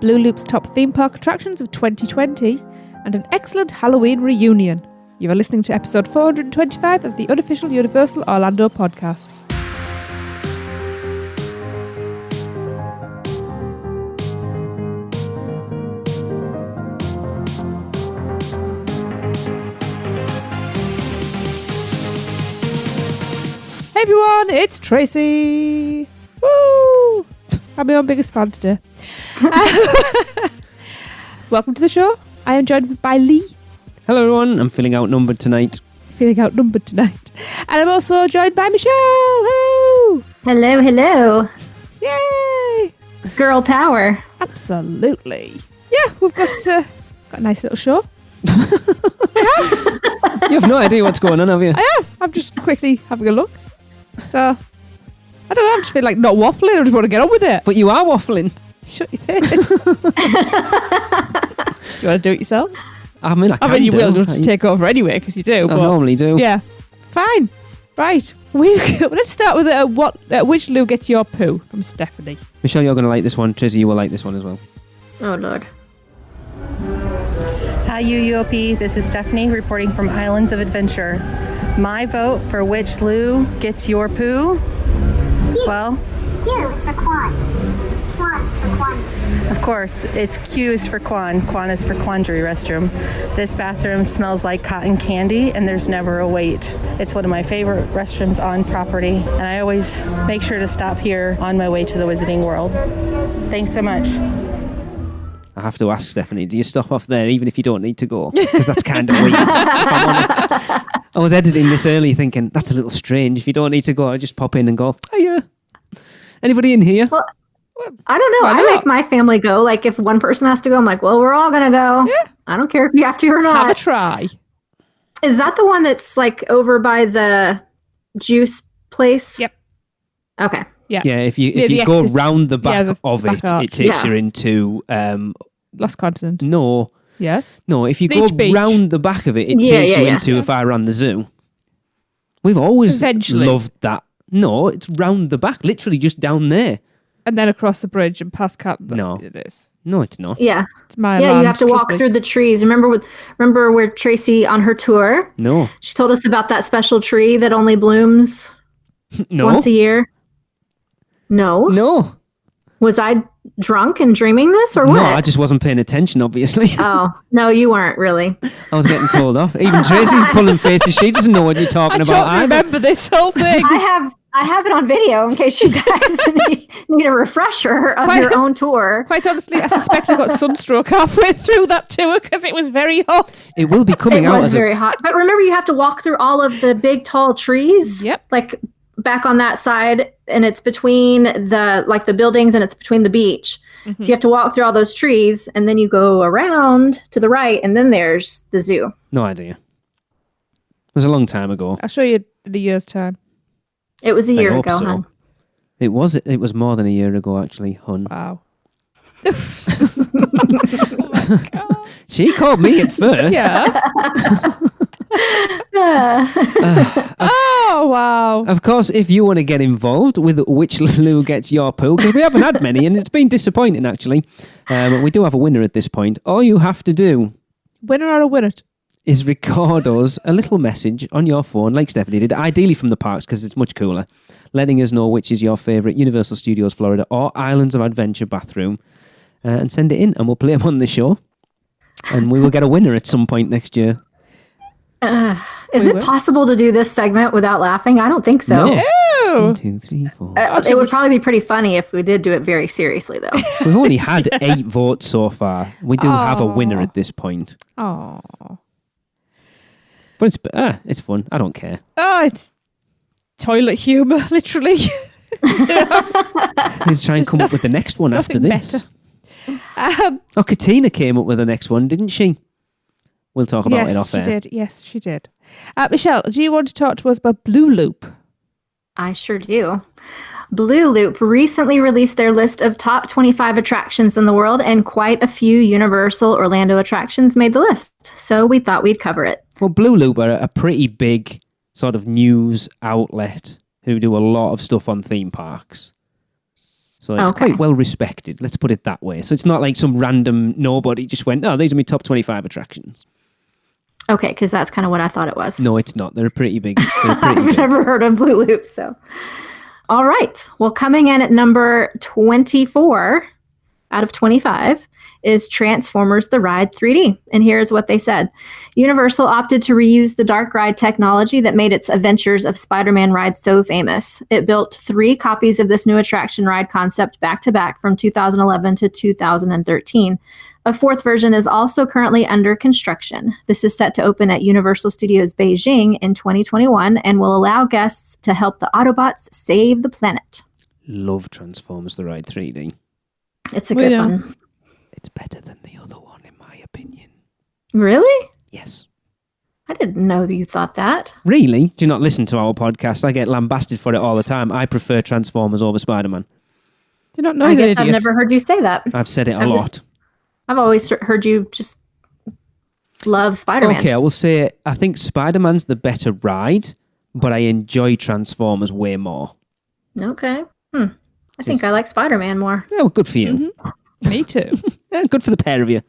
BlooLoop's top theme park attractions of 2020 and an excellent Halloween reunion. You are listening to episode 425 of the Unofficial Universal Orlando podcast. Hey everyone, it's Tracy. Woo! I'm my own biggest fan today. Welcome to the show. I am joined by Lee. Hello everyone, I'm feeling outnumbered tonight. And I'm also joined by Michelle. Woo! Hello, hello. Yay! Girl power. Absolutely. Yeah, we've got a nice little show. You have no idea what's going on, have you? I have. I'm just quickly having a look. So, I don't know, I just feel like not waffling. I just want to get on with it. But you are waffling. Shut your face. Do you want to do it yourself? I mean, you will just take over anyway, because you do. I normally do. Yeah. Fine. Right. Let's start with which Lou gets your poo from Stephanie. Michelle, you're going to like this one. Tracy, you will like this one as well. Oh, Lord. Hi, UUOP. This is Stephanie reporting from Islands of Adventure. My vote for which Lou gets your poo? Q. Well, Q is for Quan. Quan is for Quan. of course, it's Q is for Quan. Quan is for Quandary restroom. This bathroom smells like cotton candy and there's never a wait. It's one of my favorite restrooms on property and I always make sure to stop here on my way to the Wizarding World. Thanks so much. I have to ask Stephanie, do you stop off there even if you don't need to go? Because that's kind of weird, if I'm honest. I was editing this early thinking, that's a little strange. If you don't need to go, I just pop in and go, hiya. Anybody in here? Well, I don't know. I make my family go. Like, if one person has to go, I'm like, well, we're all going to go. Yeah. I don't care if you have to or not. Have a try. Is that the one that's, like, over by the juice place? Yep. Okay. Yeah. Yeah, if you go round the back of it, arch. it takes you into... Lost Continent. No. Yes? No, if you Sneech go Beach. round the back of it, it takes you into if I ran the zoo. We've always loved that. No, it's round the back, literally just down there. And then across the bridge and past Captain. No. It is. No, it's not. Yeah. It's my Yeah, land, you have to walk trust me. through the trees. Remember where Tracy, on her tour, No. she told us about that special tree that only blooms No. once a year? No. No. Was I drunk and dreaming this or what? No, I just wasn't paying attention, obviously. Oh, no, you weren't really. I was getting told off. Even Tracy's pulling faces. She doesn't know what you're talking I about. don't remember this whole thing. I have it on video in case you guys need a refresher of your own tour. Quite honestly, I suspect I got sunstroke halfway through that tour because it was very hot. It will be coming It out was as very hot. But remember, you have to walk through all of the big, tall trees. Yep. Like back on that side, and it's between the buildings and it's between the beach. Mm-hmm. So you have to walk through all those trees, and then you go around to the right, and then there's the zoo. No idea. It was a long time ago. I'll show you in a year's time. It was a I year hope ago, so. hon. It was more than a year ago, actually, hun. Wow. Oh my God. She called me at first. Yeah. Oh, wow. Of course, if you want to get involved with which Lou gets your poo, because we haven't had many, and it's been disappointing, actually. We do have a winner at this point. All you have to do Winner or a winner? is record us a little message on your phone, like Stephanie did, ideally from the parks, because it's much cooler, letting us know which is your favourite Universal Studios Florida or Islands of Adventure bathroom, and send it in, and we'll play them on the show. And we will get a winner at some point next year. Is it possible to do this segment without laughing? I don't think so. No. Oh. 1, 2, 3, 4. It would probably be pretty funny if we did do it very seriously, though. We've only had 8 votes so far. We do have a winner at this point. Oh. But it's fun. I don't care. Oh, it's toilet humour, literally. Let's try and come up with the next one after Nothing this. Katina came up with the next one, didn't she? We'll talk about it off air. Yes, she did. Michelle, do you want to talk to us about BlooLoop? I sure do. BlooLoop recently released their list of top 25 attractions in the world, and quite a few Universal Orlando attractions made the list. So we thought we'd cover it. Well, BlooLoop are a pretty big sort of news outlet who do a lot of stuff on theme parks. So it's quite well respected, let's put it that way. So it's not like some random nobody just went, these are my top 25 attractions. Okay, because that's kind of what I thought it was. No, it's not. They're pretty big. I've never heard of BlooLoops, so. All right. Well, coming in at number 24 out of 25 is Transformers The Ride 3D. And here's what they said. Universal opted to reuse the dark ride technology that made its Adventures of Spider-Man ride so famous. It built 3 copies of this new attraction ride concept back-to-back from 2011 to 2013. A 4th version is also currently under construction. This is set to open at Universal Studios Beijing in 2021 and will allow guests to help the Autobots save the planet. Love Transformers The Ride 3D. It's a good one. It's better than the other one, in my opinion. Really? Yes. I didn't know that you thought that. Really? Do you not listen to our podcast? I get lambasted for it all the time. I prefer Transformers over Spider-Man. Do you not know? I guess I've never heard you say that. I've said it a lot. I've always heard you just love Spider-Man. Okay, I will say I think Spider-Man's the better ride, but I enjoy Transformers way more. Okay. I think I like Spider-Man more. Yeah, well, good for you. Mm-hmm. Me too. Yeah, good for the pair of you.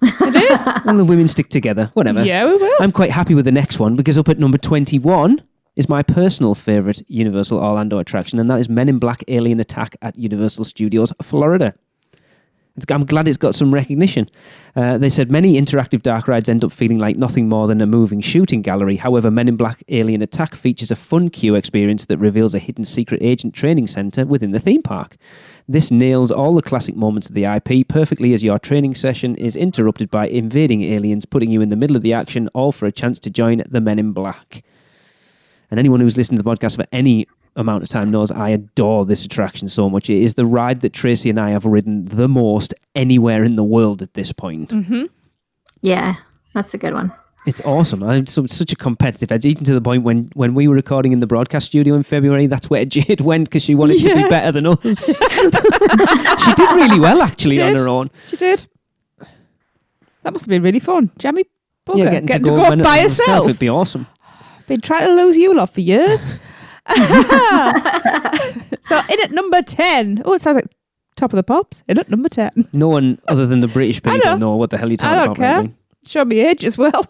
It is. And the women stick together. Whatever. Yeah, we will. I'm quite happy with the next one because up at number 21 is my personal favourite Universal Orlando attraction, and that is Men in Black Alien Attack at Universal Studios Florida. I'm glad it's got some recognition. They said many interactive dark rides end up feeling like nothing more than a moving shooting gallery. However, Men in Black Alien Attack features a fun queue experience that reveals a hidden secret agent training centre within the theme park. This nails all the classic moments of the IP perfectly as your training session is interrupted by invading aliens, putting you in the middle of the action, all for a chance to join the Men in Black. And anyone who's listened to the podcast for any amount of time knows I adore this attraction so much. It is the ride that Tracy and I have ridden the most anywhere in the world at this point. Mm-hmm. Yeah, that's a good one. It's awesome. It's such a competitive edge, even to the point when we were recording in the broadcast studio in February, that's where Jade went because she wanted to be better than us. She did really well, actually, on her own. She did. That must have been really fun. Jammy bugger. Yeah, getting to go by herself. It'd be awesome. Been trying to lose you lot for years. So in at number 10. Oh, it sounds like Top of the Pops. In at number 10. No one other than the British people know what the hell you're talking about. I don't care. Maybe. Show me age as well.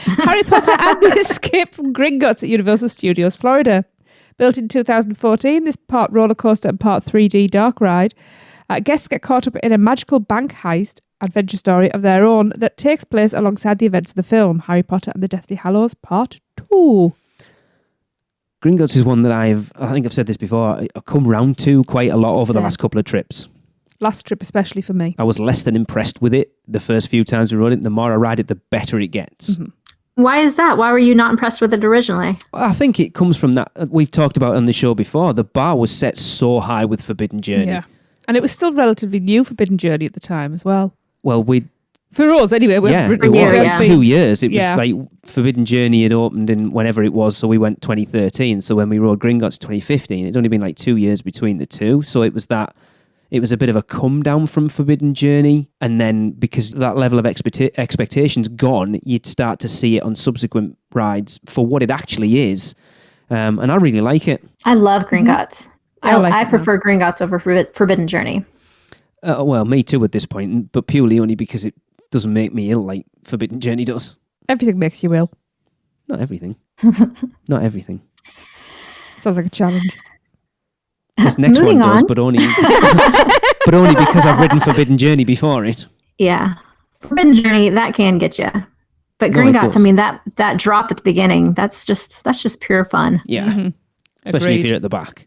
Harry Potter and the Escape from Gringotts at Universal Studios Florida. Built in 2014, this part roller coaster and part 3D dark ride. Guests get caught up in a magical bank heist adventure story of their own that takes place alongside the events of the film Harry Potter and the Deathly Hallows Part 2. Gringotts is one that I think I've said this before, I've come round to quite a lot over the last couple of trips. Last trip especially for me. I was less than impressed with it the first few times we rode it. The more I ride it, the better it gets. Mm-hmm. Why is that? Why were you not impressed with it originally? I think it comes from that. We've talked about on the show before. The bar was set so high with Forbidden Journey. Yeah. And it was still relatively new Forbidden Journey at the time as well. Well, for us, anyway. It was like 2 years. It was like Forbidden Journey had opened in whenever it was, so we went 2013. So when we rode Gringotts 2015, it'd only been like 2 years between the two. So it was a bit of a come down from Forbidden Journey. And then because that level of expectation's gone, you'd start to see it on subsequent rides for what it actually is. And I really like it. I love Gringotts. Mm-hmm. I prefer Gringotts over Forbidden Journey. Well, me too at this point, but purely only because it doesn't make me ill like Forbidden Journey does. Everything makes you ill. Not everything. Not everything. Sounds like a challenge. This next one does, but only because I've ridden Forbidden Journey before it. Yeah. Forbidden Journey, that can get you. But Gringotts, I mean, that drop at the beginning, that's just pure fun. Yeah. Mm-hmm. Especially Agreed. if you're at the back.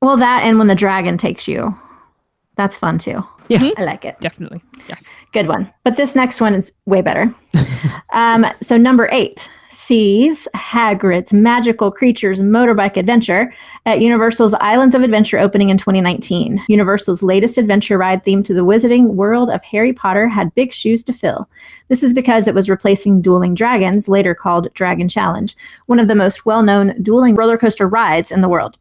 Well, that and when the dragon takes you. That's fun too. Yeah. I like it. Definitely. Yes. Good one. But this next one is way better. So number 8 sees Hagrid's Magical Creatures Motorbike Adventure at Universal's Islands of Adventure opening in 2019. Universal's latest adventure ride themed to the wizarding world of Harry Potter had big shoes to fill. This is because it was replacing Dueling Dragons, later called Dragon Challenge, one of the most well-known dueling roller coaster rides in the world.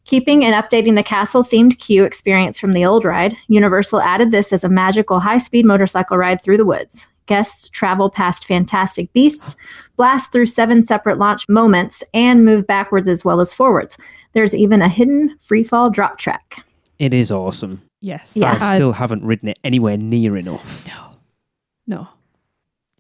Keeping and updating the castle-themed queue experience from the old ride, Universal added this as a magical high-speed motorcycle ride through the woods. Guests travel past fantastic beasts, blast through 7 separate launch moments, and move backwards as well as forwards. There's even a hidden free-fall drop track. It is awesome. Yes. Yeah. I still haven't ridden it anywhere near enough. No.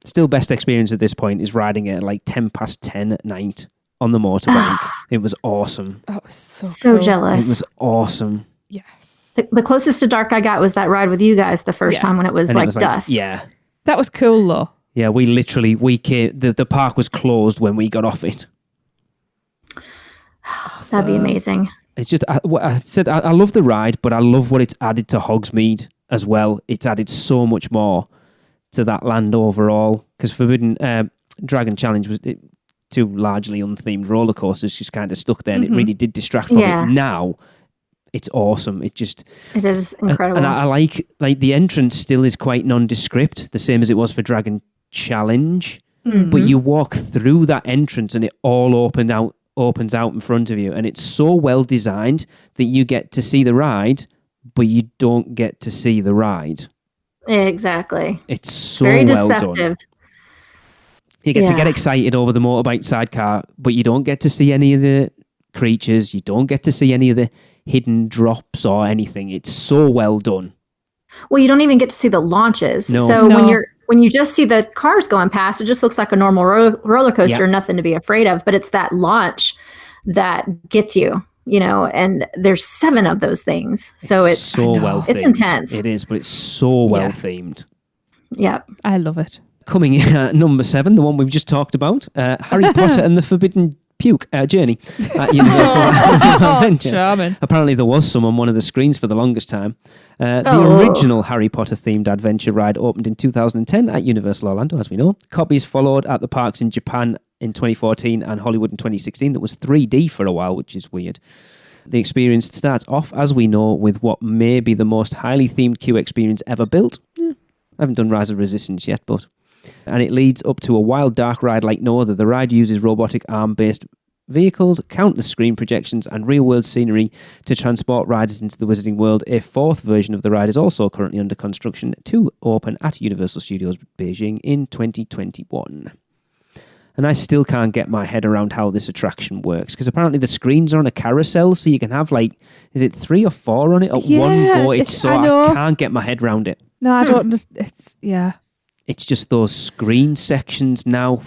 Still, best experience at this point is riding it at like 10:10 at night on the motorbike. It was awesome. That was so So jealous. It was awesome. Yes. The closest to dark I got was that ride with you guys the first time when it was And like it was dusk. yeah. That was cool though. Yeah, we came, the park was closed when we got off it. That'd be amazing. It's just, I said, I love the ride, but I love what it's added to Hogsmeade as well. It's added so much more to that land overall. Because Forbidden Dragon Challenge was two largely unthemed roller coasters, just kind of stuck there, and it really did distract from it. Now, it's awesome. It is incredible. And I like the entrance still is quite nondescript, the same as it was for Dragon Challenge. But you walk through that entrance and it all opens out in front of you, and it's so well designed that you get to see the ride, but you don't get to see the ride. Exactly. It's so very well deceptive. done. You get to get excited over the motorbike sidecar, but you don't get to see any of the creatures. You don't get to see any of the hidden drops or anything. It's so well done. Well, you don't even get to see the launches. No. So when you just see the cars going past, it just looks like a normal roller coaster, nothing to be afraid of. But it's that launch that gets you, and there's 7 of those things. So it's so well themed. It's intense. It is, but it's so well themed. Yeah. I love it. Coming in at number 7, the one we've just talked about, Harry Potter and the Forbidden Puke Journey at Universal Adventure. Charming. Apparently there was some on one of the screens for the longest time. The original Harry Potter themed adventure ride opened in 2010 at Universal Orlando, as we know. Copies followed at the parks in Japan in 2014 and Hollywood in 2016. That was 3D for a while, which is weird. The experience starts off, as we know, with what may be the most highly themed queue experience ever built. I haven't done Rise of Resistance yet, but... And it leads up to a wild dark ride like no other. The ride uses robotic arm-based vehicles, countless screen projections, and real-world scenery to transport riders into the Wizarding World. A 4th version of the ride is also currently under construction to open at Universal Studios Beijing in 2021. And I still can't get my head around how this attraction works, because apparently the screens are on a carousel, so you can have is it 3 or 4 on it at one go? I can't get my head around it. No, I don't understand. It's just those screen sections now.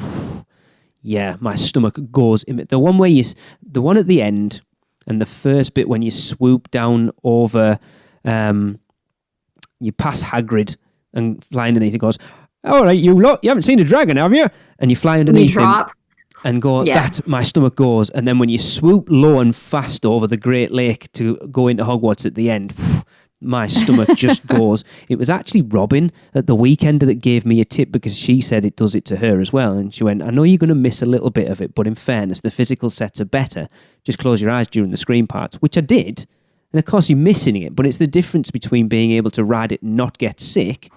Yeah, my stomach goes. The one at the end, and the first bit when you swoop down over, you pass Hagrid and fly underneath. It goes, all right, you lot, you haven't seen a dragon, have you? And you fly underneath him and go. That my stomach goes. And then when you swoop low and fast over the Great Lake to go into Hogwarts at the end. My stomach just goes. It was actually Robin at the weekend that gave me a tip, because she said it does it to her as well. And she went, I know you're going to miss a little bit of it, but in fairness, the physical sets are better. Just close your eyes during the screen parts, which I did. And of course, you're missing it, but it's the difference between being able to ride it and not get sick.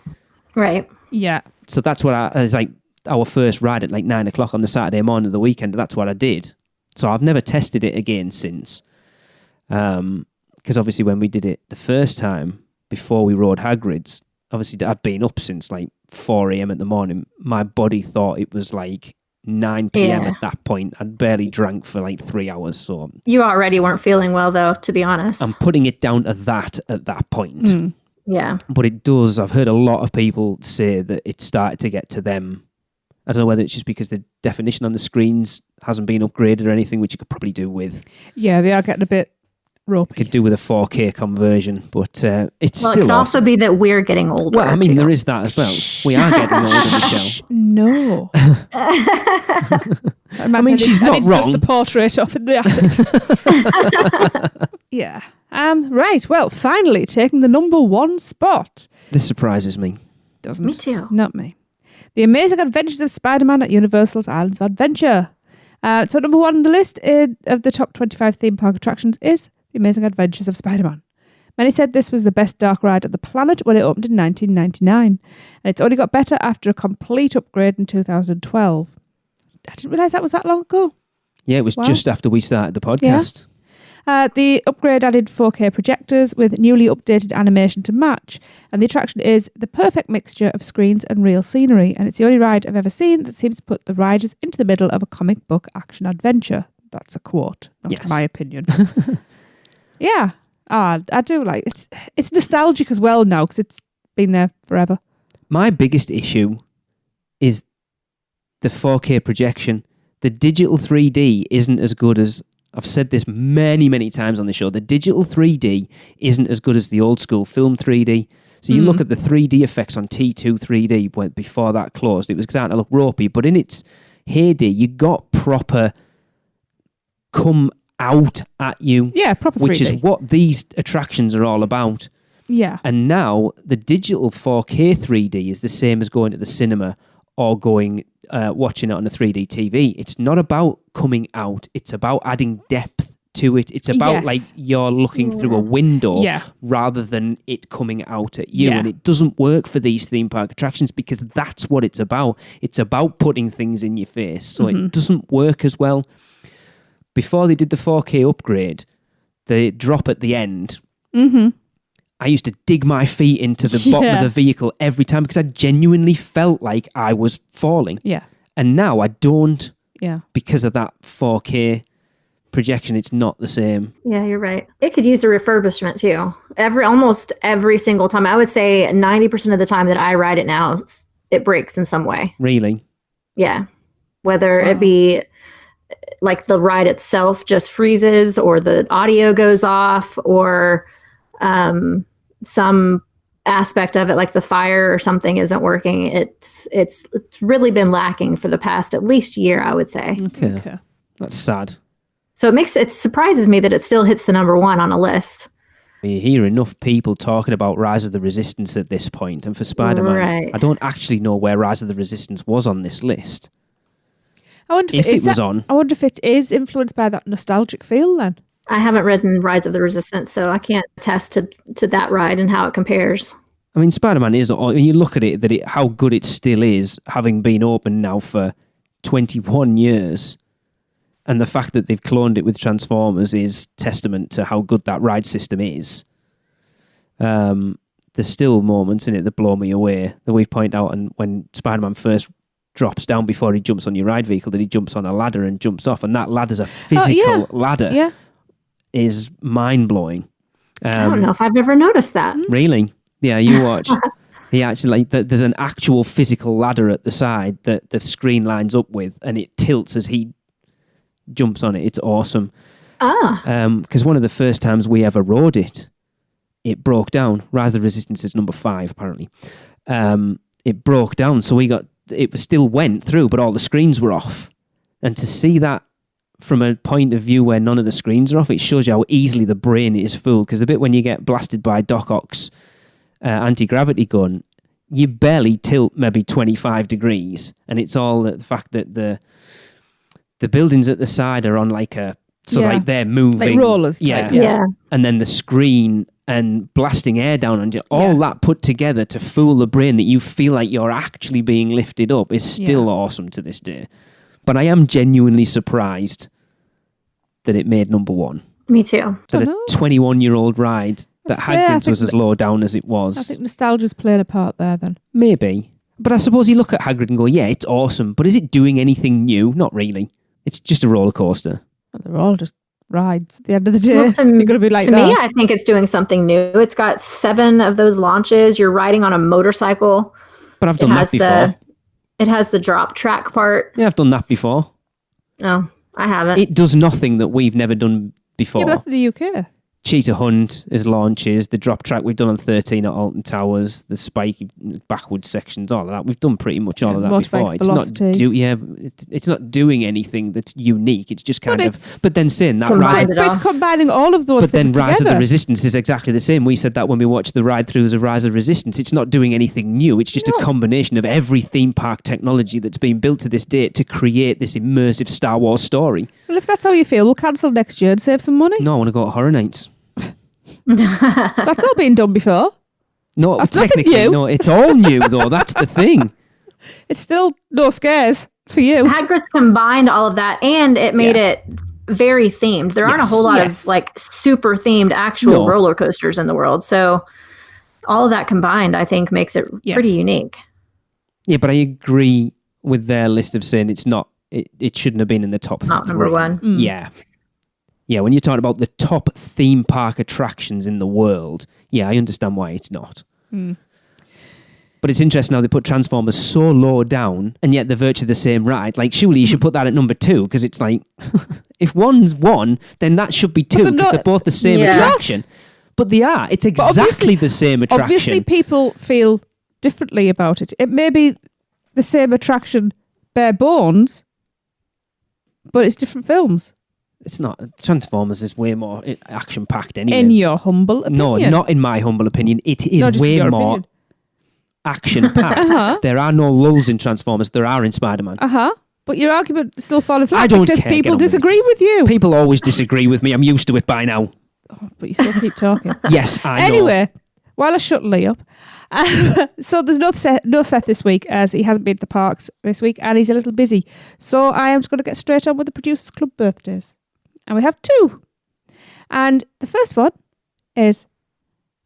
Right. Yeah. So that's what I was like, our first ride at like 9 o'clock on the Saturday morning of the weekend. That's what I did. So I've never tested it again since. Because obviously when we did it the first time, before we rode Hagrid's, obviously I'd been up since like 4 a.m. in the morning. My body thought it was like 9 p.m. at that point. I'd barely drank for like 3 hours. So you already weren't feeling well, though, to be honest. I'm putting it down to that at that point. Yeah. But it does. I've heard a lot of people say that it started to get to them. I don't know whether it's just because the definition on the screens hasn't been upgraded or anything, which you could probably do with. Yeah, they are getting a bit ropey. Could do with a 4K conversion, but it's still still it could awesome. also be that we're getting older. Well, I mean, there is that as well. We are getting older, Michelle. No. I mean, she's not wrong. Just the portrait off in the attic. Yeah. Right. Well, finally taking the number 1 spot. This surprises me. Doesn't? Me too. Not me. The Amazing Adventures of Spider-Man at Universal's Islands of Adventure. So number 1 on the list of the top 25 theme park attractions is The Amazing Adventures of Spider-Man. Many said this was the best dark ride on the planet when it opened in 1999. And it's only got better after a complete upgrade in 2012. I didn't realise that was that long ago. Yeah, it was just after we started the podcast. Yeah. The upgrade added 4K projectors with newly updated animation to match. And the attraction is the perfect mixture of screens and real scenery. And it's the only ride I've ever seen that seems to put the riders into the middle of a comic book action adventure. That's a quote, not my opinion. Yeah. I do like it's nostalgic as well now because it's been there forever. My biggest issue is the 4K projection. The digital 3D isn't as good as, I've said this many, many times on the show, the digital 3D isn't as good as the old school film 3D. So you look at the 3D effects on T2 3D before that closed, it was starting to look ropey, but in its heyday, you got proper come out at you. Yeah, proper 3D. Which is what these attractions are all about. Yeah. And now the digital 4K 3D is the same as going to the cinema or going watching it on a 3D TV. It's not about coming out. It's about adding depth to it. It's about like you're looking through a window rather than it coming out at you. And it doesn't work for these theme park attractions because that's what it's about. It's about putting things in your face. So it doesn't work as well. Before they did the 4K upgrade, the drop at the end, I used to dig my feet into the bottom of the vehicle every time because I genuinely felt like I was falling. Yeah. And now I don't. Yeah. Because of that 4K projection, it's not the same. Yeah, you're right. It could use a refurbishment too. Almost every single time. I would say 90% of the time that I ride it now, it breaks in some way. Really? Yeah. Whether it be like the ride itself just freezes or the audio goes off or some aspect of it like the fire or something isn't working. It's really been lacking for the past at least year, I would say. Okay. That's sad. So it surprises me that it still hits the number one on a list. You hear enough people talking about Rise of the Resistance at this point, and for Spider-Man, I don't actually know where Rise of the Resistance was on this list. I wonder if it is influenced by that nostalgic feel then. I haven't ridden Rise of the Resistance, so I can't attest to that ride and how it compares. I mean, Spider-Man is, when you look at it, how good it still is, having been open now for 21 years. And the fact that they've cloned it with Transformers is testament to how good that ride system is. There's still moments in it that blow me away that we've pointed out. And when Spider-Man first drops down before he jumps on your ride vehicle, that he jumps on a ladder and jumps off. And that ladder's a physical ladder. Yeah. Is mind-blowing. I don't know if I've ever noticed that. Really? Yeah, you watch. He actually, there's an actual physical ladder at the side that the screen lines up with, and it tilts as he jumps on it. It's awesome. Because one of the first times we ever rode it, it broke down. Rise of the Resistance is number 5, apparently. It broke down, so it still went through, but all the screens were off. And to see that from a point of view where none of the screens are off, it shows you how easily the brain is fooled. Because the bit when you get blasted by Doc Ock's anti-gravity gun, you barely tilt maybe 25 degrees. And it's all the fact that the buildings at the side are on like they're moving. Like rollers type. Yeah. And then the screen and blasting air down on you, all that put together to fool the brain that you feel like you're actually being lifted up is still awesome to this day. But I am genuinely surprised that it made number 1. Me too. That a 21-year-old ride that Hagrid's was as low down as it was. I think nostalgia's playing a part there then. Maybe. But I suppose you look at Hagrid and go, yeah, it's awesome. But is it doing anything new? Not really. It's just a roller coaster. Well, they're all just rides at the end of the day. Well, You're going to be like to that. me, I think it's doing something new. It's got 7 of those launches. You're riding on a motorcycle. But I've done that before. It has the drop track part. Yeah, I've done that before. Oh, I haven't. It does nothing that we've never done before. Yeah, but that's in the UK. Cheetah Hunt is launches, the drop track we've done on 13 at Alton Towers, the spiky backwards sections, all of that. We've done pretty much all of that before. It's not doing anything that's unique. It's just kind of. But then saying that it's combining all of those. But then Rise together. of the Resistance is exactly the same. We said that when we watched the ride throughs of Rise of the Resistance. It's not doing anything new. It's just a combination of every theme park technology that's been built to this date to create this immersive Star Wars story. Well, if that's how you feel, we'll cancel next year and save some money. No, I want to go to Horror Nights. That's all been done before. No, that's technically, no, it's all new though. That's the thing. It's still no scares for you. Hagrid's combined all of that, and it made it very themed. There aren't a whole lot of like super themed actual roller coasters in the world, so all of that combined, I think, makes it pretty unique. Yeah, but I agree with their list of saying it's not. It shouldn't have been in the top 3. Not number 1. Yeah. Yeah, when you're talking about the top theme park attractions in the world, yeah, I understand why it's not. But it's interesting how they put Transformers so low down, and yet they're virtually the same ride. Like, surely you should put that at number 2, because it's like, if one's 1, then that should be 2, because they're both the same attraction. But they are. It's exactly the same attraction. Obviously, people feel differently about it. It may be the same attraction, bare bones, but it's different films. It's not. Transformers is way more action-packed anyway. In your humble opinion. No, not in my humble opinion. It is way more action-packed. There are no lulls in Transformers. There are in Spider-Man. But your argument is still falling flat I don't because care. people disagree with you. People always disagree with me. I'm used to it by now. Oh, but you still keep talking. Yes, I know. Anyway, while I shut Lee up, so there's no Seth this week, as he hasn't been at the parks this week and he's a little busy. So I am just going to get straight on with the Producers Club birthdays. And we have 2. And the first one is,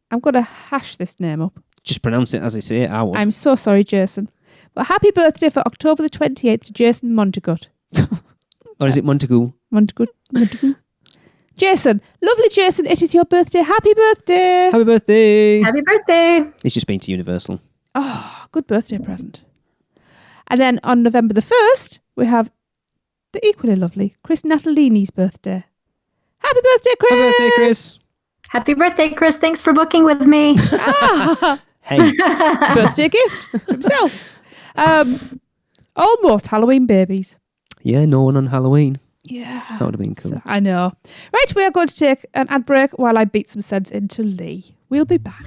I'm going to hash this name up. Just pronounce it as I say it. I would. I'm so sorry, Jason. But happy birthday for October the 28th to Jason Montagut. Or is it Montagu? Montagut. Jason, lovely Jason, it is your birthday. Happy birthday. Happy birthday. Happy birthday. It's just been to Universal. Oh, good birthday present. And then on November the 1st, we have the equally lovely Chris Natalini's birthday. Happy birthday, Chris! Happy birthday, Chris. Happy birthday, Chris. Thanks for booking with me. Hey. Birthday gift for himself. Almost Halloween babies. Yeah, no one on Halloween. Yeah. That would have been cool. So, I know. Right, we are going to take an ad break while I beat some sense into Lee. We'll be back.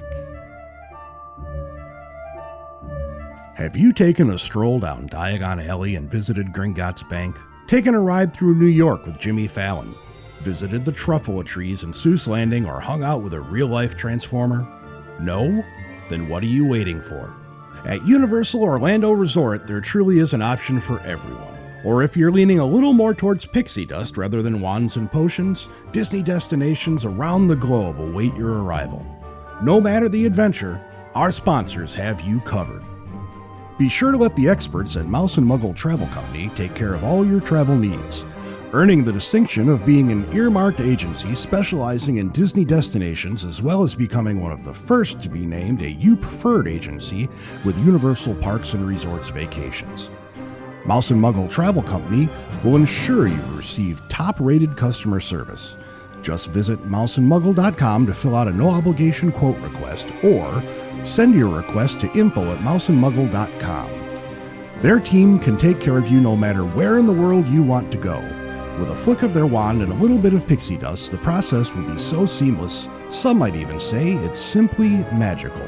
Have you taken a stroll down Diagon Alley and visited Gringotts Bank? Taken a ride through New York with Jimmy Fallon? Visited the Truffalo trees in Seuss Landing or hung out with a real-life Transformer? No? Then what are you waiting for? At Universal Orlando Resort, there truly is an option for everyone. Or if you're leaning a little more towards pixie dust rather than wands and potions, Disney destinations around the globe await your arrival. No matter the adventure, our sponsors have you covered. Be sure to let the experts at Mouse & Muggle Travel Company take care of all your travel needs, earning the distinction of being an earmarked agency specializing in Disney destinations, as well as becoming one of the first to be named a U Preferred agency with Universal Parks and Resorts Vacations. Mouse & Muggle Travel Company will ensure you receive top-rated customer service. Just visit mouseandmuggle.com to fill out a no-obligation quote request, or send your request to info@mouseandmuggle.com. Their team can take care of you no matter where in the world you want to go. With a flick of their wand and a little bit of pixie dust, the process will be so seamless, some might even say it's simply magical.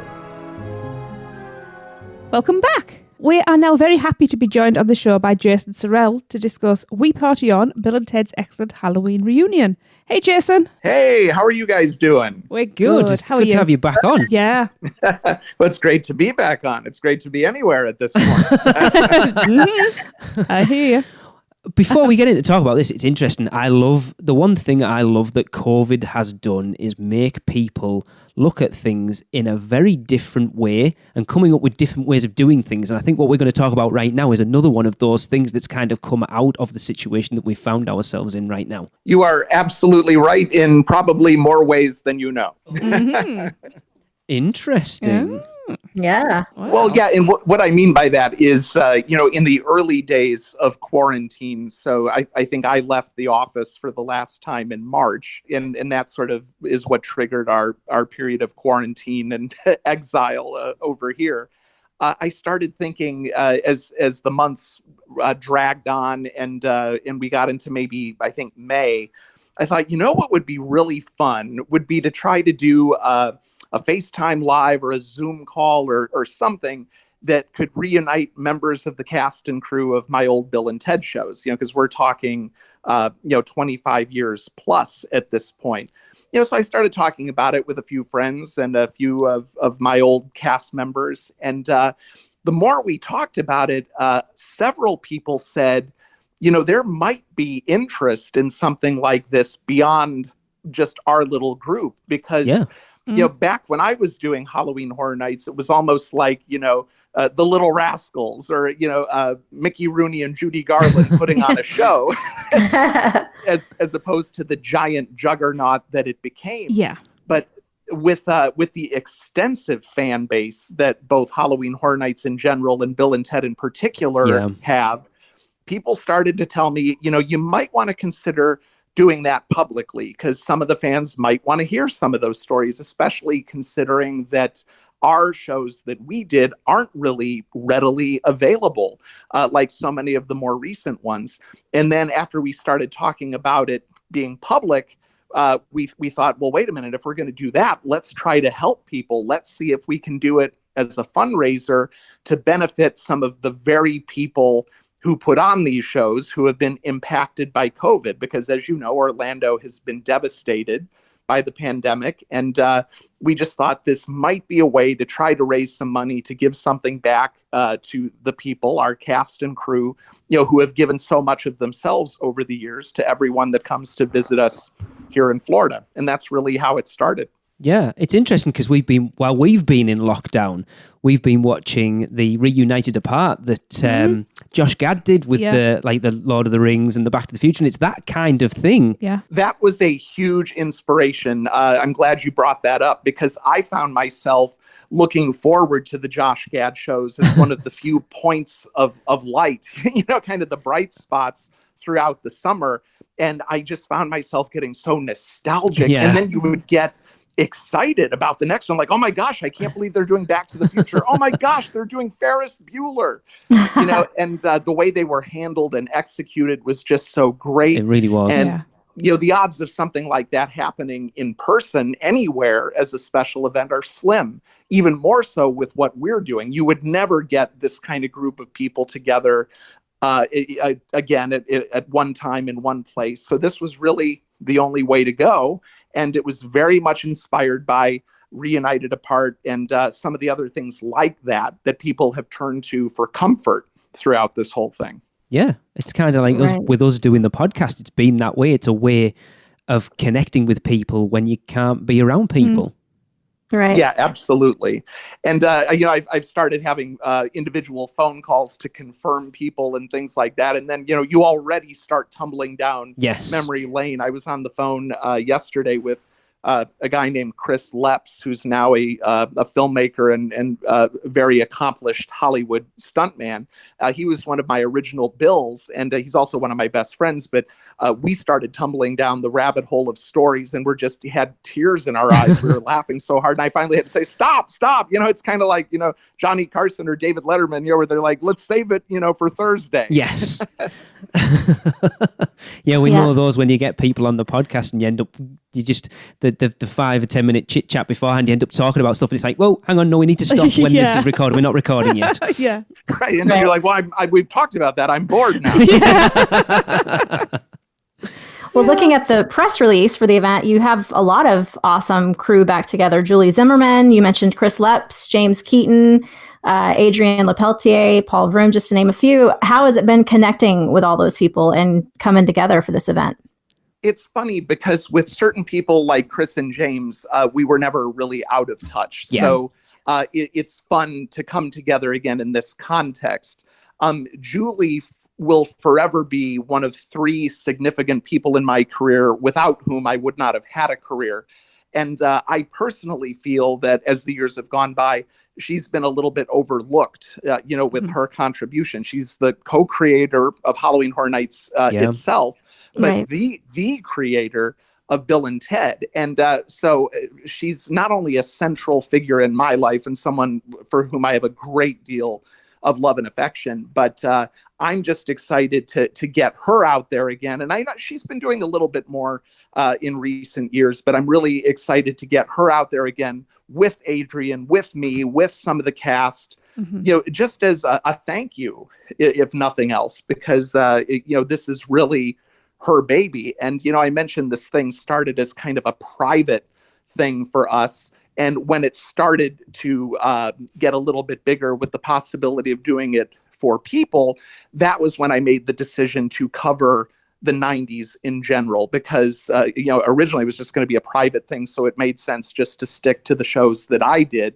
Welcome back. We are now very happy to be joined on the show by Jason Surrell to discuss We Party On, Bill and Ted's excellent Halloween reunion. Hey, Jason. Hey, how are you guys doing? We're good. How are Good you? to have you back on. Yeah. Well, it's great to be back on. It's great to be anywhere at this point. I hear you. Before we get into talk about this, it's interesting. The one thing I love that COVID has done is make people look at things in a very different way and coming up with different ways of doing things. And I think what we're going to talk about right now is another one of those things that's kind of come out of the situation that we found ourselves in right now. You are absolutely right in probably more ways than you know. Mm-hmm. Interesting. Yeah. Wow. Well, yeah, and what I mean by that is, in the early days of quarantine, so I think I left the office for the last time in March, and that sort of is what triggered our period of quarantine and exile over here. I started thinking as the months dragged on and we got into maybe, I think, May, I thought, what would be really fun would be to try to do a FaceTime Live or a Zoom call or something that could reunite members of the cast and crew of my old Bill and Ted shows, because we're talking, 25 years plus at this point. So I started talking about it with a few friends and a few of my old cast members. And the more we talked about it, several people said, there might be interest in something like this beyond just our little group, because back when I was doing Halloween Horror Nights, it was almost like, the Little Rascals or, Mickey Rooney and Judy Garland putting on a show. as opposed to the giant juggernaut that it became. Yeah. But with the extensive fan base that both Halloween Horror Nights in general and Bill and Ted in particular have, people started to tell me, you might want to consider doing that publicly, because some of the fans might want to hear some of those stories, especially considering that our shows that we did aren't really readily available, like so many of the more recent ones. And then after we started talking about it being public, we thought, well, wait a minute, if we're going to do that, let's try to help people. Let's see if we can do it as a fundraiser to benefit some of the very people who put on these shows who have been impacted by COVID, because as you know, Orlando has been devastated by the pandemic. And we just thought this might be a way to try to raise some money to give something back to the people, our cast and crew, who have given so much of themselves over the years to everyone that comes to visit us here in Florida. And that's really how it started. Yeah, it's interesting because we've been in lockdown, we've been watching the Reunited Apart that Josh Gad did with the Lord of the Rings and the Back to the Future, and it's that kind of thing. Yeah, that was a huge inspiration. I'm glad you brought that up, because I found myself looking forward to the Josh Gad shows as one of the few points of light, kind of the bright spots throughout the summer. And I just found myself getting so nostalgic. Yeah. And then you would get excited about the next one, like, oh my gosh, I can't believe they're doing Back to the Future. Oh my gosh, they're doing Ferris Bueller. And the way they were handled and executed was just so great. It really was. And the odds of something like that happening in person anywhere as a special event are slim. Even more so with what we're doing. You would never get this kind of group of people together again at one time in one place. So this was really the only way to go. And it was very much inspired by Reunited Apart and some of the other things like that people have turned to for comfort throughout this whole thing. Yeah, it's kind of like with us doing the podcast. It's been that way. It's a way of connecting with people when you can't be around people. Right. Yeah, absolutely. And, I've started having individual phone calls to confirm people and things like that. And then, you already start tumbling down memory lane. I was on the phone yesterday with a guy named Chris LIBSYN, who's now a filmmaker and very accomplished Hollywood stuntman. He was one of my original bills, and he's also one of my best friends. But we started tumbling down the rabbit hole of stories, and had tears in our eyes. We were laughing so hard, and I finally had to say, "Stop!" It's kind of like Johnny Carson or David Letterman, where they're like, "Let's save it, for Thursday." Yes. We know those when you get people on the podcast and you end up, the 5 or 10 minute chit chat beforehand, you end up talking about stuff and it's like, whoa, hang on, no, we need to stop when this is recorded. We're not recording yet. Yeah. Right. And then you're like, well, we've talked about that. I'm bored now. Well, looking at the press release for the event, you have a lot of awesome crew back together. Julie Zimmerman, you mentioned Chris LIBSYN, James Keaton, Adrienne Lepelletier, Paul Vroom, just to name a few. How has it been connecting with all those people and coming together for this event? It's funny because with certain people like Chris and James, we were never really out of touch. Yeah. So it's fun to come together again in this context. Julie will forever be one of 3 significant people in my career without whom I would not have had a career. And I personally feel that as the years have gone by, she's been a little bit overlooked, with her contribution. She's the co-creator of Halloween Horror Nights itself, but the creator of Bill and Ted. And so she's not only a central figure in my life and someone for whom I have a great deal of love and affection, but I'm just excited to get her out there again. And I know she's been doing a little bit more in recent years, but I'm really excited to get her out there again with Adrienne, with me, with some of the cast, just as a thank you, if nothing else, because, this is really her baby. And, I mentioned this thing started as kind of a private thing for us. And when it started to get a little bit bigger with the possibility of doing it for people, that was when I made the decision to cover the 90s in general, because, originally it was just going to be a private thing. So it made sense just to stick to the shows that I did.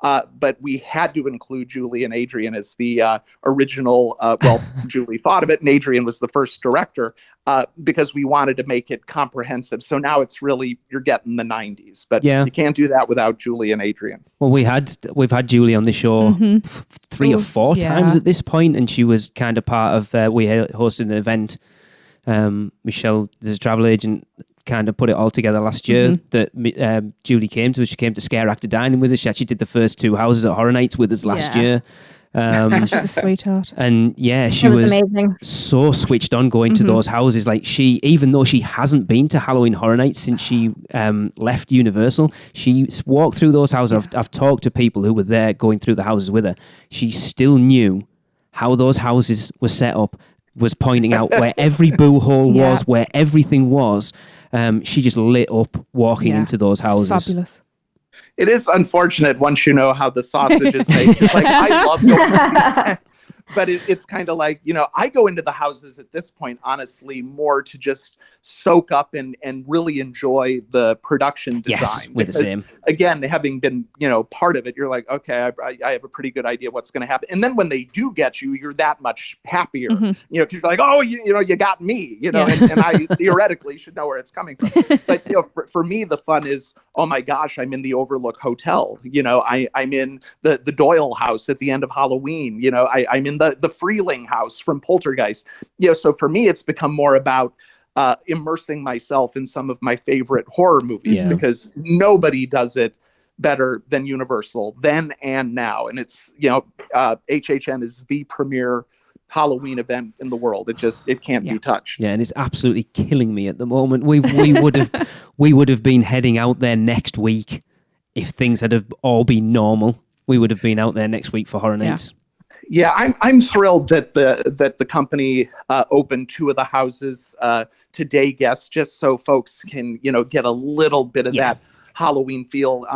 But we had to include Julie and Adrian as the original. Julie thought of it, and Adrian was the first director, because we wanted to make it comprehensive. So now it's really, you're getting the 90s, but you can't do that without Julie and Adrian. Well, we've had Julie on the show 3 or 4 times at this point, and she was kind of part of. We hosted an event. Michelle, the travel agent, kind of put it all together last year that Julie came to us. She came to Scare Actor Dining with us. She actually did the first 2 houses at Horror Nights with us last year. She's a sweetheart. And she was amazing. So switched on going to those houses. Like, she, even though she hasn't been to Halloween Horror Nights since she left Universal, she walked through those houses. I've talked to people who were there going through the houses with her. She still knew how those houses were set up, was pointing out where every boo hole was, where everything was. She just lit up walking into those houses. It's fabulous. It is unfortunate once you know how the sausage is made. It's like, I love going but it's kind of like, I go into the houses at this point, honestly, more to just soak up and really enjoy the production design. Yes, we're the same. Again, having been, part of it, you're like, okay, I have a pretty good idea what's going to happen. And then when they do get you, you're that much happier, because you're like, oh, you got me, and I theoretically should know where it's coming from. But, for me, the fun is, oh my gosh, I'm in the Overlook Hotel. I'm in the Doyle house at the end of Halloween. I'm in the Freeling house from Poltergeist. So for me, it's become more about immersing myself in some of my favorite horror movies, because nobody does it better than Universal then and now. And it's, HHN is the premier Halloween event in the world. It can't be touched. Yeah, and it's absolutely killing me at the moment. We would have been heading out there next week if things had have all been normal. We would have been out there next week for Horror Nights. Yeah, I'm thrilled that the company opened 2 of the houses to day guests, just so folks can get a little bit of that Halloween feel,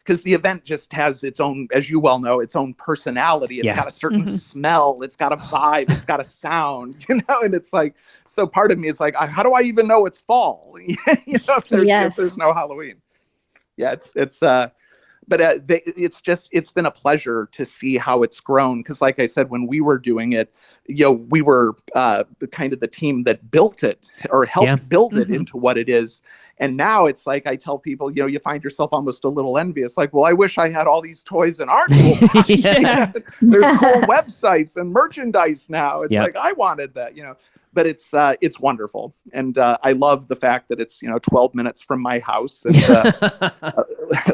because the event just has its own, as you well know, its own personality. It's got a certain smell, it's got a vibe, it's got a sound, and it's like, so part of me is like, how do I even know it's fall? If there's no Halloween. Yeah, but it's been a pleasure to see how it's grown, because like I said, when we were doing it, we were kind of the team that built it or helped build it into what it is. And now it's like, I tell people, you find yourself almost a little envious. Like, well, I wish I had all these toys in our toolbox. There's whole websites and merchandise now. It's like, I wanted that, But it's wonderful. And I love the fact that it's, 12 minutes from my house. And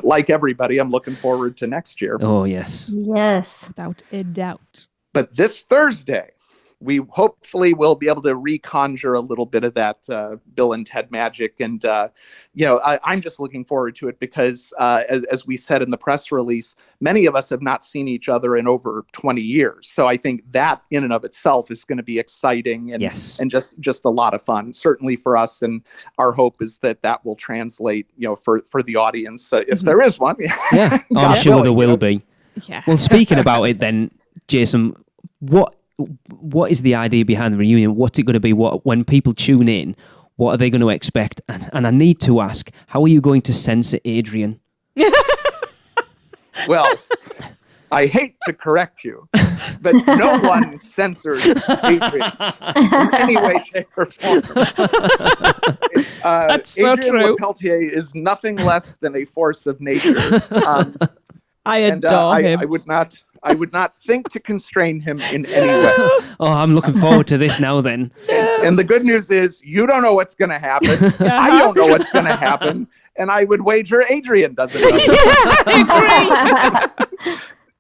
like everybody, I'm looking forward to next year. Oh, yes. Yes. Without a doubt. But this Thursday, we hopefully will be able to reconjure a little bit of that Bill and Ted magic. And, I'm just looking forward to it because, as we said in the press release, many of us have not seen each other in over 20 years. So I think that in and of itself is going to be exciting and just a lot of fun, certainly for us. And our hope is that will translate, for the audience, if there is one. I'm sure there will be. Yeah. Well, speaking about it then, Jason, what is the idea behind the reunion? What's it going to be? When people tune in, what are they going to expect? And I need to ask, how are you going to censor Adrian? Well, I hate to correct you, but no one censors Adrian in any way, shape, or form. That's so Adrian true. Lepeltier is nothing less than a force of nature. I adore him. I would not think to constrain him in any way. Oh, I'm looking forward to this now then. And the good news is you don't know what's going to happen. I don't know what's going to happen. And I would wager Adrian doesn't know.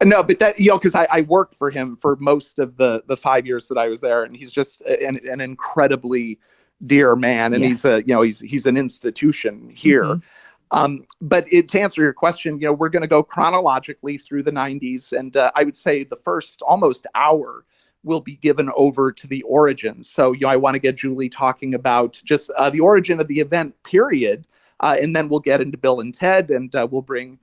No, but that, because I worked for him for most of the 5 years that I was there. And he's just an incredibly dear man. And he's an institution here. But to answer your question, we're going to go chronologically through the 90s. And I would say the first almost hour will be given over to the origins. So, I want to get Julie talking about just the origin of the event, period. And then we'll get into Bill and Ted, and we'll bring,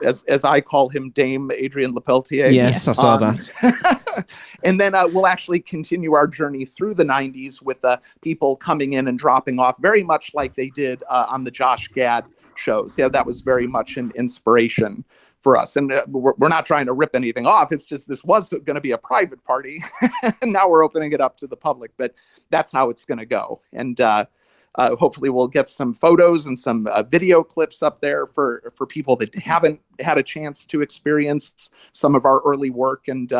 as I call him, Dame Adrian Lepeltier. Yes, I saw that. And then we'll actually continue our journey through the 90s with people coming in and dropping off, very much like they did on the Josh Gad shows. That was very much an inspiration for us. And we're not trying to rip anything off. It's just this was going to be a private party, and now we're opening it up to the public. But that's how it's going to go. And hopefully we'll get some photos and some video clips up there for people that haven't had a chance to experience some of our early work. And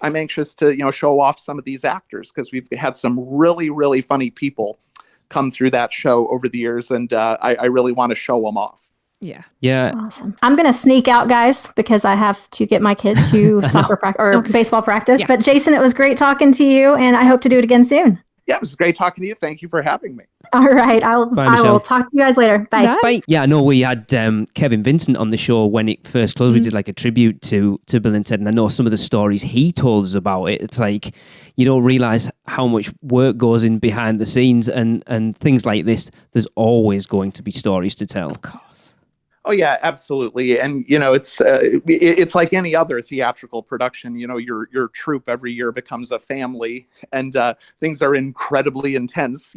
I'm anxious to show off some of these actors, because we've had some really, really funny people come through that show over the years, and I really want to show them off. Yeah. Awesome. I'm going to sneak out, guys, because I have to get my kid to soccer practice or baseball practice. Yeah. But Jason, it was great talking to you, and I hope to do it again soon. Yeah, it was great talking to you. Thank you for having me. All right. I will talk to you guys later. Bye. Bye. Yeah, I know we had Kevin Vincent on the show when it first closed. We did like a tribute to Bill and Ted, and I know some of the stories he told us about it. It's like, you don't realize how much work goes in behind the scenes, and things like this. There's always going to be stories to tell. Of course. Oh yeah, absolutely. And it's like any other theatrical production. Your troupe every year becomes a family, and things are incredibly intense,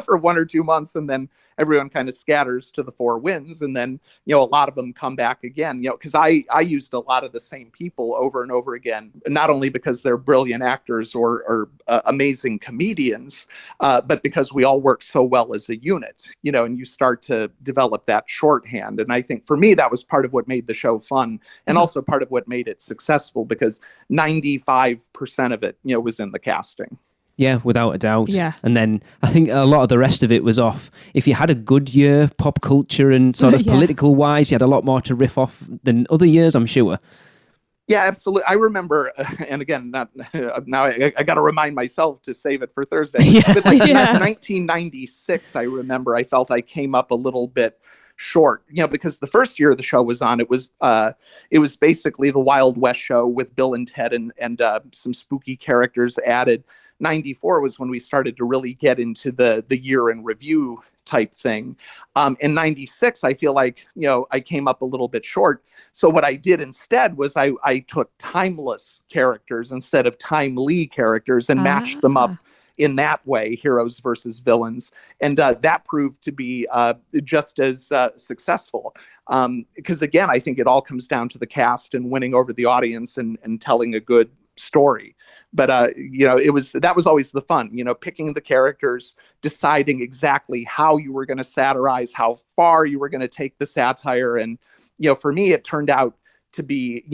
for 1 or 2 months, and then everyone kind of scatters to the four winds, and then a lot of them come back again. Because I used a lot of the same people over and over again, not only because they're brilliant actors or amazing comedians, but because we all work so well as a unit. And you start to develop that shorthand. And I think for me that was part of what made the show fun, and also part of what made it successful, because 95% of it was in the casting. Yeah, without a doubt. Yeah. And then I think a lot of the rest of it was off. If you had a good year, pop culture and sort of political wise, you had a lot more to riff off than other years, I'm sure. Yeah, absolutely. I remember, and again, now I got to remind myself to save it for Thursday. But 1996, I remember I felt I came up a little bit short, because the first year the show was on, it was basically the Wild West show with Bill and Ted and some spooky characters added. 94 was when we started to really get into the year in review type thing. In 96, I feel like, I came up a little bit short. So what I did instead was I took timeless characters instead of timely characters and matched them up in that way, heroes versus villains. And that proved to be just as successul. Because again, I think it all comes down to the cast and winning over the audience and telling a good story. But that was always the fun, picking the characters, deciding exactly how you were going to satirize, how far you were going to take the satire. And, for me, it turned out to be,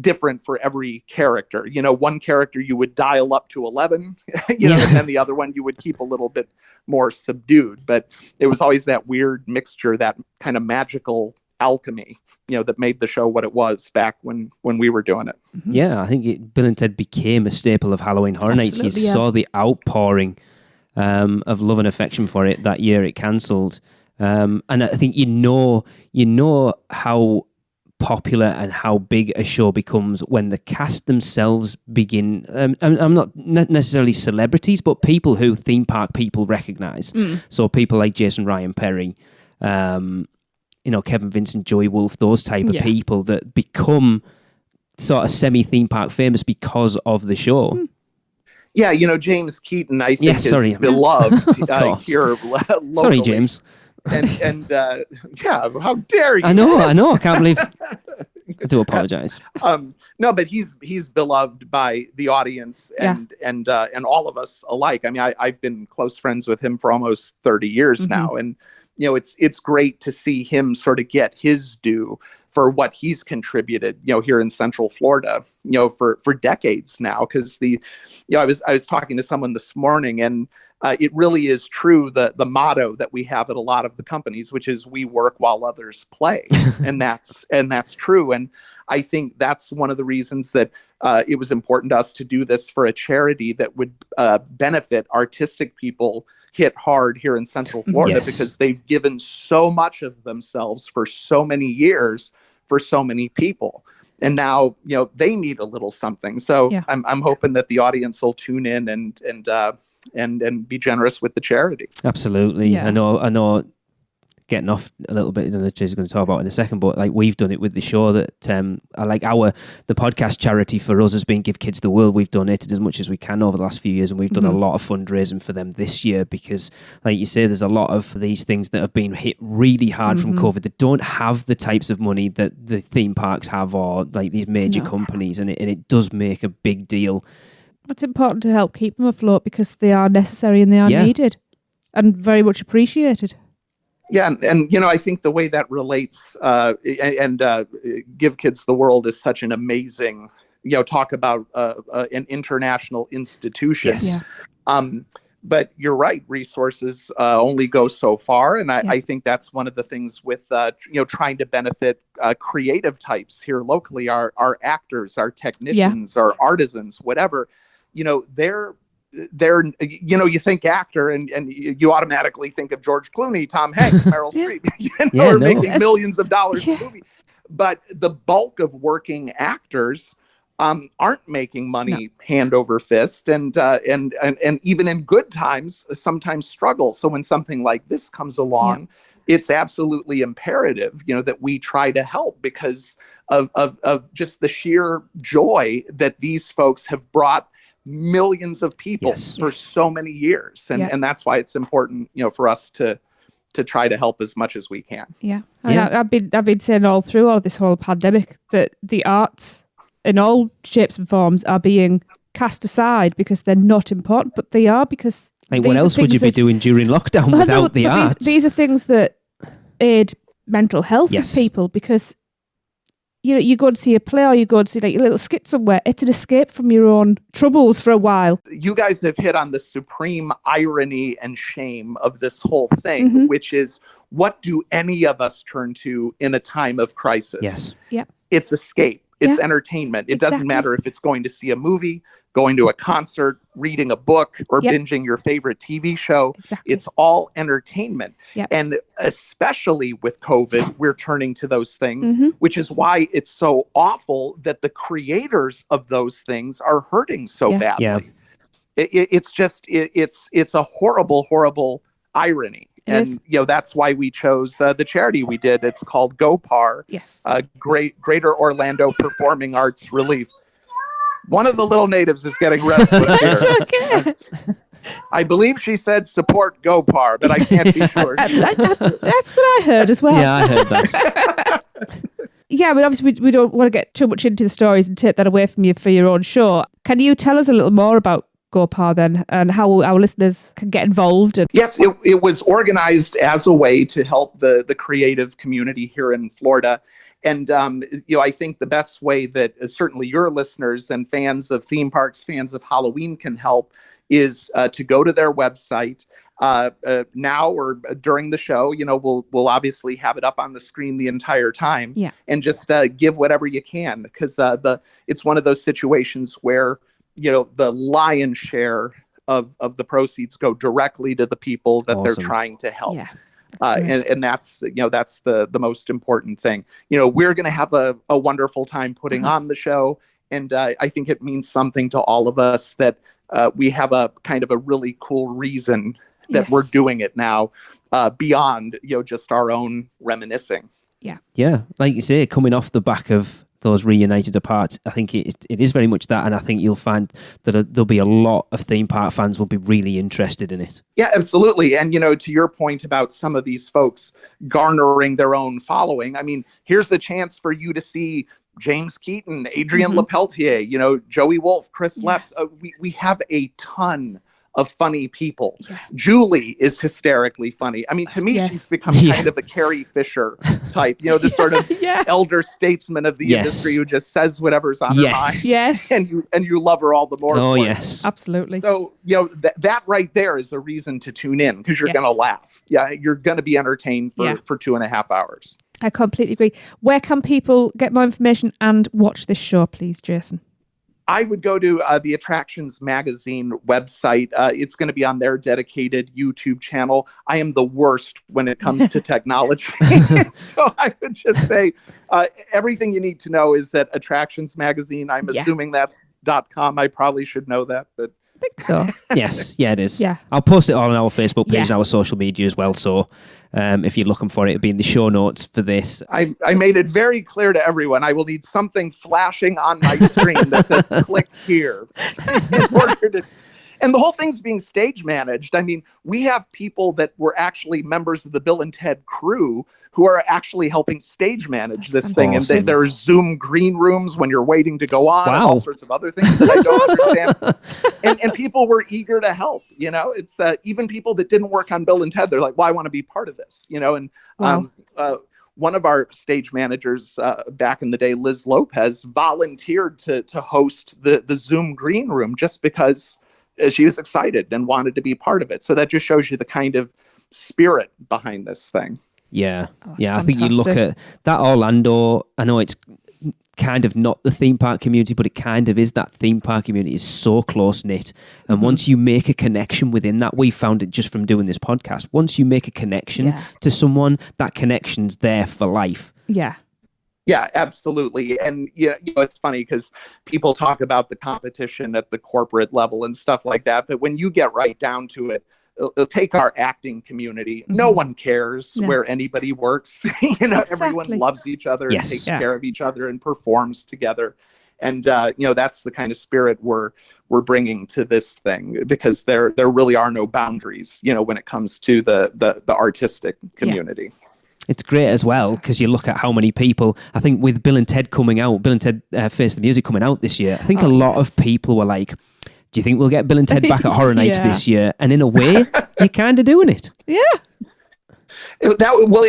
different for every character. One character you would dial up to 11, and then the other one you would keep a little bit more subdued. But it was always that weird mixture, that kind of magical alchemy, that made the show what it was back when we were doing it. Yeah, I think Bill and Ted became a staple of Halloween Horror Nights. You saw the outpouring of love and affection for it that year it cancelled. And I think you know how popular and how big a show becomes when the cast themselves begin. I'm not necessarily celebrities, but people who theme park people recognize. So people like Jason Ryan Perry, Kevin Vincent, Joey Wolf, those type of people that become sort of semi-theme park famous because of the show. Yeah, James Keaton, I think, is beloved here locally. Sorry, James. And how dare you? I know. I can't believe. I do apologize. No, but he's beloved by the audience and all of us alike. I mean, I've been close friends with him for almost 30 years now, and it's great to see him sort of get his due for what he's contributed, here in Central Florida, for decades now. Because I was talking to someone this morning, and it really is true, the motto that we have at a lot of the companies, which is we work while others play, and that's true. And I think that's one of the reasons that it was important to us to do this for a charity that would benefit artistic people hit hard here in Central Florida, because they've given so much of themselves for so many years for so many people. And now, they need a little something. So I'm hoping that the audience will tune in and be generous with the charity. Absolutely. Yeah. I know getting off a little bit, and Jason's going to talk about in a second, but like we've done it with the show that the podcast charity for us has been Give Kids the World. We've donated as much as we can over the last few years, and we've done a lot of fundraising for them this year because, like you say, there's a lot of these things that have been hit really hard from COVID that don't have the types of money that the theme parks have or like these major companies, and it does make a big deal. It's important to help keep them afloat because they are necessary and they are needed and very much appreciated. Yeah, and I think the way that relates Give Kids the World is such an amazing, talk about an international institution. Yes. But you're right, resources only go so far, and I think that's one of the things with trying to benefit creative types here locally, our actors, our technicians, our artisans, whatever. They're you think actor and you automatically think of George Clooney, Tom Hanks, Meryl Streep, are making millions of dollars a movie. But the bulk of working actors aren't making money hand over fist, and even in good times sometimes struggle. So when something like this comes along, it's absolutely imperative, that we try to help because of just the sheer joy that these folks have brought millions of people for so many years, and that's why it's important, for us to try to help as much as we can. I've been saying all through all this whole pandemic that the arts in all shapes and forms are being cast aside because they're not important, but they are, because what else would you be doing during lockdown without the arts? These are things that aid mental health of people, because you go and see a play or you go and see like a little skit somewhere. It's an escape from your own troubles for a while. You guys have hit on the supreme irony and shame of this whole thing, which is, what do any of us turn to in a time of crisis? Yes. Yeah. It's escape. It's entertainment. It doesn't matter if it's going to see a movie, going to a concert, reading a book, or binging your favorite TV show. Exactly. It's all entertainment. Yep. And especially with COVID, we're turning to those things, which is why it's so awful that the creators of those things are hurting so badly. Yeah. It's a horrible, horrible irony. And that's why we chose the charity we did. It's called GoPAR. Yes. Greater Orlando Performing Arts Relief. One of the little natives is getting restless here. That's okay. I believe she said support GoPAR, but I can't be sure. That's what I heard as well. Yeah, I heard that. Yeah, but obviously we don't want to get too much into the stories and take that away from you for your own show. Can you tell us a little more about GoPAR then, and how our listeners can get involved? Yes, it was organized as a way to help the creative community here in Florida. And, I think the best way that certainly your listeners and fans of theme parks, fans of Halloween can help is to go to their website now or during the show. We'll obviously have it up on the screen the entire time, and just give whatever you can, because it's one of those situations where the lion's share of the proceeds go directly to the people that they're trying to help. Yeah. And that's the most important thing. We're going to have a wonderful time putting on the show, and I think it means something to all of us that we have a kind of a really cool reason that we're doing it now, beyond just our own reminiscing. Yeah, like you say, coming off the back of those reunited apart, I think it is very much that, and I think you'll find that there'll be a lot of theme park fans will be really interested in it. Yeah, absolutely. And to your point about some of these folks garnering their own following, I mean, here's the chance for you to see James Keaton, Adrian LaPeltier, Joey Wolf, Chris Leps. We have a ton of funny people. Julie is hysterically funny. I mean, to me, she's become kind of a Carrie Fisher type, this sort of elder statesman of the industry who just says whatever's on her mind. Yes. And you love her all the more. Oh, for yes. it. Absolutely. So, that right there is a reason to tune in, because you're going to laugh. Yeah. You're going to be entertained for 2.5 hours. I completely agree. Where can people get more information and watch this show, please, Jason? I would go to the Attractions Magazine website. It's going to be on their dedicated YouTube channel. I am the worst when it comes to technology. So I would just say everything you need to know is that Attractions Magazine, I'm assuming that's .com. I probably should know that, but think so. Yes, yeah, it is. Yeah. I'll post it all on our Facebook page Yeah. and our social media as well. So if you're looking for it, it'll be in the show notes for this. I made it very clear to everyone I will need something flashing on my screen that says click here in order to. And the whole thing's being stage managed. I mean, we have people that were actually members of the Bill and Ted crew who are actually helping stage manage this thing. awesome. And there are Zoom green rooms when you're waiting to go on, and Wow. all sorts of other things that I don't understand. And people were eager to help. You know, it's even people that didn't work on Bill and Ted. They're like, well, I want to be part of this. You know, and Wow. one of our stage managers back in the day, Liz Lopez, volunteered to host the Zoom green room just because she was excited and wanted to be part of it. So that just shows you the kind of spirit behind this thing. Yeah. Oh, that's Yeah, I think you look fantastic. at that Orlando, I know it's kind of not the theme park community, but it kind of is. That theme park community is so close-knit. And once you make a connection within that, we found it just from doing this podcast. Once you make a connection Yeah. to someone, that connection's there for life. Yeah. Yeah, absolutely. And it's funny because people talk about the competition at the corporate level and stuff like that. But when you get right down to it, it'll take our acting community. No one cares No. where anybody works. Everyone Exactly. loves each other Yes. and takes Yeah. care of each other and performs together. And that's the kind of spirit we're bringing to this thing, because there really are no boundaries, when it comes to the artistic community. It's great as well because you look at how many people, I think with Bill and Ted coming out, Bill and Ted Face the Music coming out this year, I think a lot of people were like, do you think we'll get Bill and Ted back at Horror Nights Yeah. this year? And in a way, you're kind of doing it. Yeah. It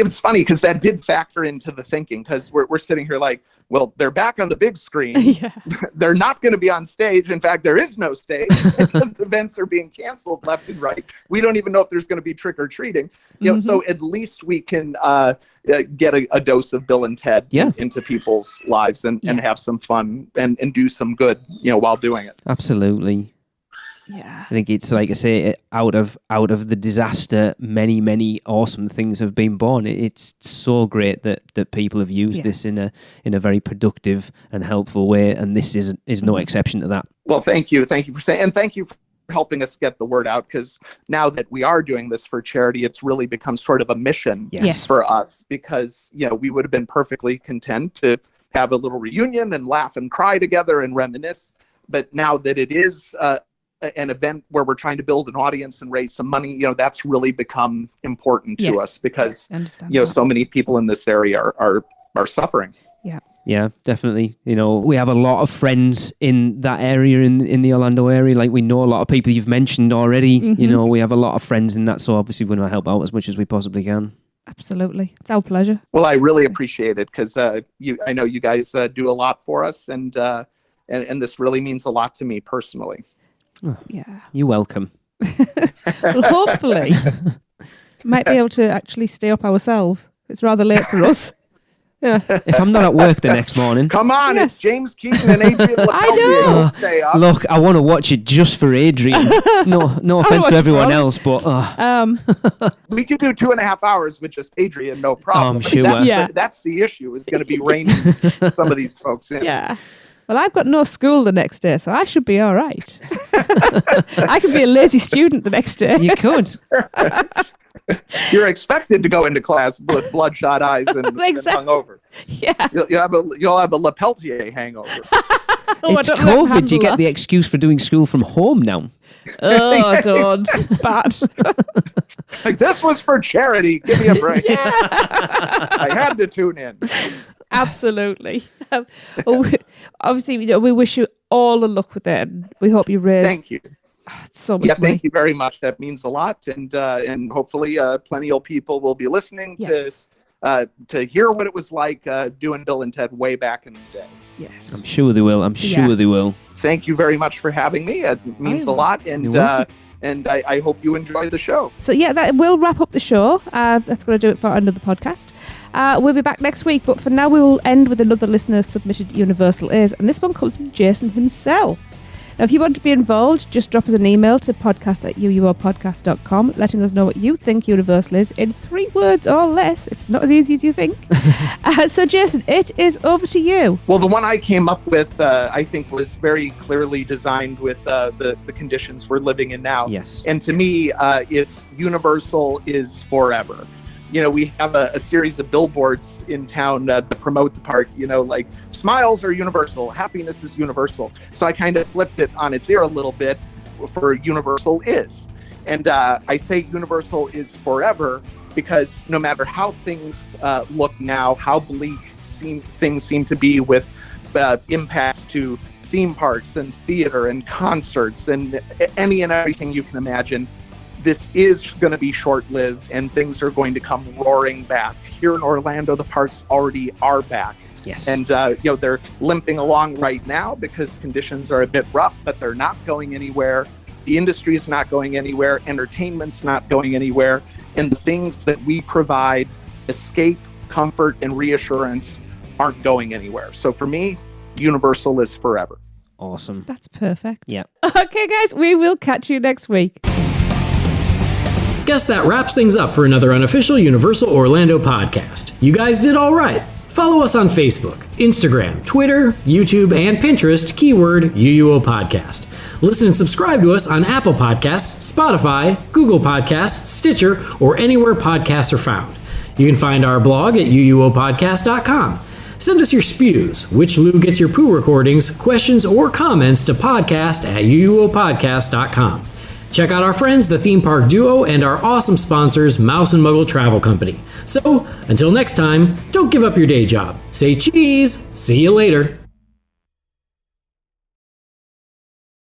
was funny because that did factor into the thinking, because we're sitting here like, well, they're back on the big screen. Yeah. They're not going to be on stage. In fact, there is no stage because events are being canceled left and right. We don't even know if there's going to be trick or treating. So at least we can get a dose of Bill and Ted into people's lives and have some fun and do some good, while doing it. Absolutely. Yeah. I think it's like I say, out of the disaster, many awesome things have been born. It's so great that people have used this in a very productive and helpful way, and this is no exception to that. Well, thank you for saying, and thank you for helping us get the word out, because now that we are doing this for charity, it's really become sort of a mission Yes. for us, because we would have been perfectly content to have a little reunion and laugh and cry together and reminisce, but now that it is an event where we're trying to build an audience and raise some money, that's really become important to us, because I understand so many people in this area are suffering. Yeah, definitely. We have a lot of friends in that area, in the Orlando area. Like, we know a lot of people you've mentioned already. We have a lot of friends in that, so obviously we want to help out as much as we possibly can. Absolutely. It's our pleasure. Well, I really appreciate it, because I know you guys do a lot for us, and this really means a lot to me personally. Yeah. You're welcome. Well, hopefully, might be able to actually stay up ourselves. It's rather late for us. Yeah. If I'm not at work the next morning, Come on, Yes. it's James Keaton and Adrian I LaPeltier. know. You'll stay up. look, I want to watch it just for Adrian. No offense watch to everyone Ron. else, but We could do 2.5 hours with just Adrian, no problem. I'm sure. That's the issue, is going to be reining some of these folks in. Yeah. Well, I've got no school the next day, so I should be all right. I could be a lazy student the next day. you could. You're expected to go into class with bloodshot eyes and Exactly. hungover. Yeah. You'll have a LaPeltier hangover. Oh, I It's don't know how to COVID. You handle get the that. excuse for doing school from home now. Oh, don't. It's bad. Like, this was for charity. Give me a break. I had to tune in. Absolutely. Obviously, we wish you all the luck with it. And we hope you raise Thank you. so much Yeah, money. thank you very much. That means a lot, and hopefully, plenty of people will be listening Yes. to hear what it was like doing Bill and Ted way back in the day. Yes. I'm sure they will. They will. Thank you very much for having me. It means a lot, You're welcome. and I hope you enjoy the show. So yeah, that will wrap up the show. That's going to do it for another podcast. We'll be back next week, but for now we will end with another listener submitted Universal Is, and this one comes from Jason himself. Now, if you want to be involved, just drop us an email to podcast@uuopodcast.com, letting us know what you think Universal is in 3 words or less. It's not as easy as you think. So, Jason, it is over to you. Well, the one I came up with, I think, was very clearly designed with the conditions we're living in now. Yes. And to me, it's Universal is forever. You know, we have a series of billboards in town that promote the park, you know, like smiles are universal, happiness is universal. So I kind of flipped it on its ear a little bit for Universal is. And I say Universal is forever because no matter how things look now, how bleak things seem to be with impacts to theme parks and theater and concerts and any and everything you can imagine, this is going to be short-lived and things are going to come roaring back. Here in Orlando, the parks already are back. Yes. And, you know, they're limping along right now because conditions are a bit rough, but they're not going anywhere. The industry is not going anywhere. Entertainment's not going anywhere. And the things that we provide, escape, comfort, and reassurance, aren't going anywhere. So for me, Universal is forever. Awesome. That's perfect. Yeah. Okay, guys, we will catch you next week. Guess that wraps things up for another Unofficial Universal Orlando podcast. You guys did all right. Follow us on Facebook, Instagram, Twitter, YouTube, and Pinterest, keyword UUO Podcast. Listen and subscribe to us on Apple Podcasts, Spotify, Google Podcasts, Stitcher, or anywhere podcasts are found. You can find our blog at uuopodcast.com. Send us your spews, which Lou gets your poo recordings, questions, or comments to podcast@uuopodcast.com. Check out our friends, the Theme Park Duo, and our awesome sponsors, Mouse and Muggle Travel Company. So, until next time, don't give up your day job. Say cheese! See you later!